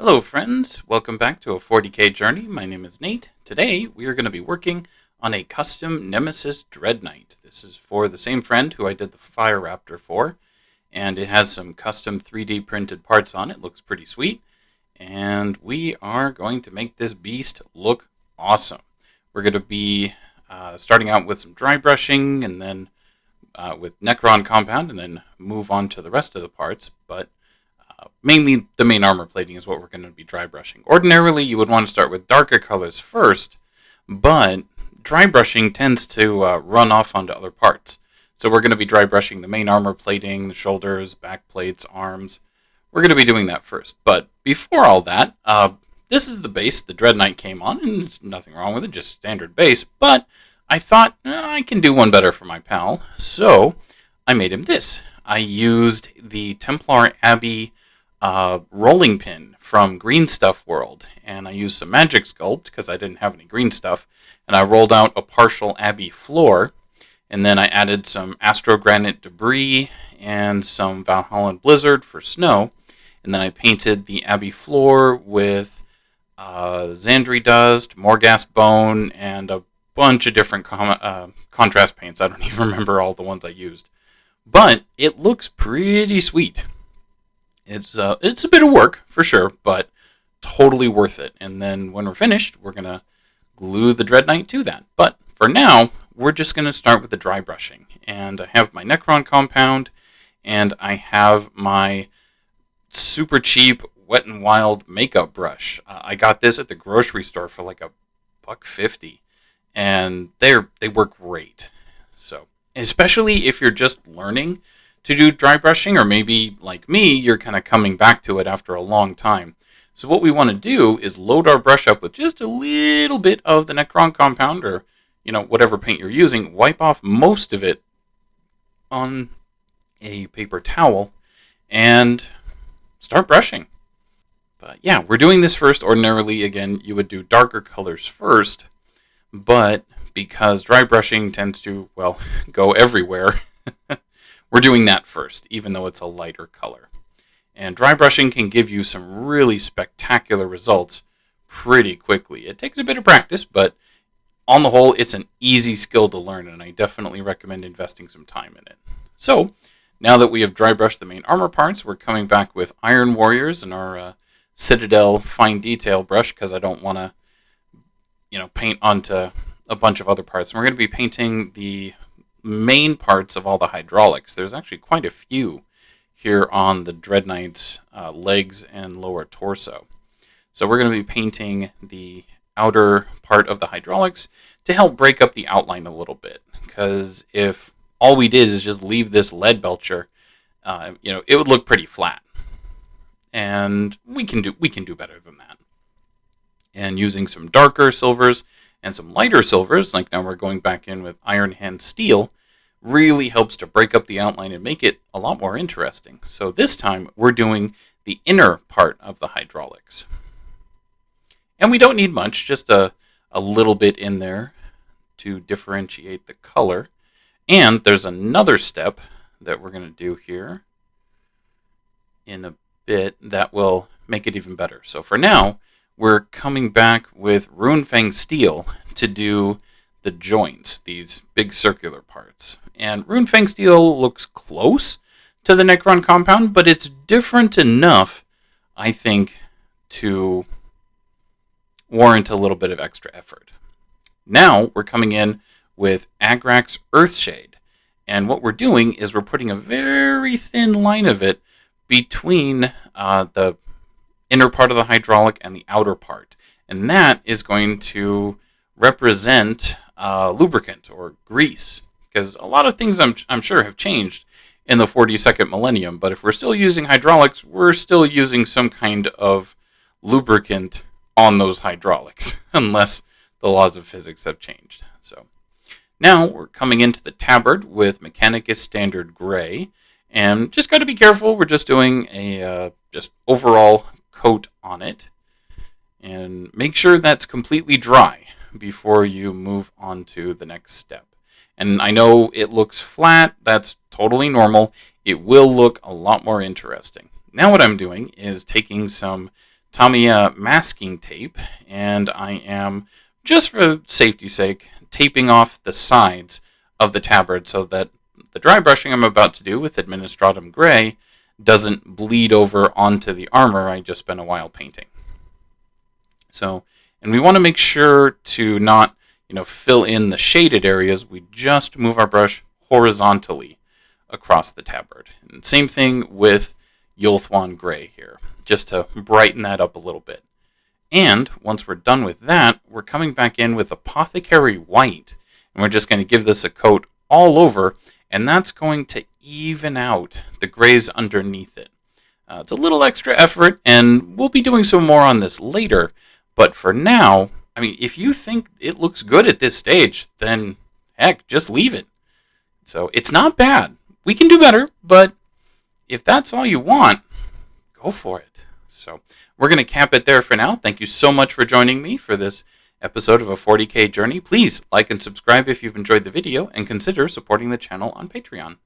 Hello friends, welcome back to a 40k journey. My name is Nate. Today we are going to be working on a custom Nemesis Dreadknight. This is for the same friend who I did the Fire Raptor for, and it has some custom 3D printed parts on it. Looks pretty sweet, and we are going to make this beast look awesome. We're going to be starting out with some dry brushing, and then with Necron Compound, and then move on to the rest of the parts, but mainly the main armor plating is what we're going to be dry brushing. Ordinarily, you would want to start with darker colors first, but dry brushing tends to run off onto other parts. So we're going to be dry brushing the main armor plating, the shoulders, back plates, arms. We're going to be doing that first. But before all that, this is the base the Dreadknight came on, and there's nothing wrong with it, just standard base. But I thought, I can do one better for my pal, so I made him this. I used the Templar Abbey rolling pin from Green Stuff World, and I used some magic sculpt because I didn't have any green stuff, and I rolled out a partial Abbey floor, and then I added some Astrogranite debris and some Valhallan Blizzard for snow, and then I painted the Abbey floor with Xandri Dust, Morghast Bone, and a bunch of different contrast paints. I don't even remember all the ones I used, but it looks pretty sweet. It's a bit of work, for sure, but totally worth it. And then when we're finished, we're going to glue the Dreadknight to that. But for now, we're just going to start with the dry brushing. And I have my Necron Compound, and I have my super cheap Wet n Wild makeup brush. I got this at the grocery store for like $1.50, and they work great. So, especially if you're just learning to do dry brushing, or maybe like me, you're kind of coming back to it after a long time. So what we want to do is load our brush up with just a little bit of the Necron Compound, or whatever paint you're using. Wipe off most of it on a paper towel and start brushing. But yeah, we're doing this first. Ordinarily, again, you would do darker colors first, but because dry brushing tends to, well, go everywhere, we're doing that first, even though it's a lighter color. And dry brushing can give you some really spectacular results pretty quickly. It takes a bit of practice, but on the whole, it's an easy skill to learn, and I definitely recommend investing some time in it. So, now that we have dry brushed the main armor parts, we're coming back with Iron Warriors and our Citadel Fine Detail brush, because I don't want to, paint onto a bunch of other parts. And we're going to be painting the main parts of all the hydraulics. There's actually quite a few here on the Dreadknight's legs and lower torso. So we're going to be painting the outer part of the hydraulics to help break up the outline a little bit. Because if all we did is just leave this Leadbelcher, it would look pretty flat. And we can do better than that. And using some darker silvers and some lighter silvers, like now we're going back in with Iron Hand Steel, really helps to break up the outline and make it a lot more interesting. So this time we're doing the inner part of the hydraulics. And we don't need much, just a little bit in there to differentiate the color. And there's another step that we're going to do here in a bit that will make it even better. So for now, we're coming back with Runefang Steel to do the joints, these big circular parts. And Runefang Steel looks close to the Necron Compound, but it's different enough, I think, to warrant a little bit of extra effort. Now we're coming in with Agrax Earthshade. And what we're doing is we're putting a very thin line of it between the inner part of the hydraulic and the outer part. And that is going to represent lubricant or grease. Because a lot of things I'm sure have changed in the 42nd millennium. But if we're still using hydraulics, we're still using some kind of lubricant on those hydraulics. Unless the laws of physics have changed. So now we're coming into the tabard with Mechanicus Standard Grey. And just got to be careful. We're just doing a just overall coat on it, and make sure that's completely dry before you move on to the next step. And I know it looks flat. That's totally normal. It will look a lot more interesting. Now what I'm doing is taking some Tamiya masking tape, and I am, just for safety's sake, taping off the sides of the tabard so that the dry brushing I'm about to do with Administratum Grey doesn't bleed over onto the armor I just spent a while painting. So, and we want to make sure to not, fill in the shaded areas. We just move our brush horizontally across the tabard. And same thing with Ulthuan Grey here, just to brighten that up a little bit. And once we're done with that, we're coming back in with Apothecary White, and we're just going to give this a coat all over, and that's going to even out the grays underneath it. It's a little extra effort, and we'll be doing some more on this later, but for now, if you think it looks good at this stage, then heck, just leave it. So it's not bad. We can do better, but if that's all you want, go for it. So we're going to cap it there for now. Thank you so much for joining me for this episode of a 40K journey. Please like and subscribe if you've enjoyed the video, and consider supporting the channel on Patreon.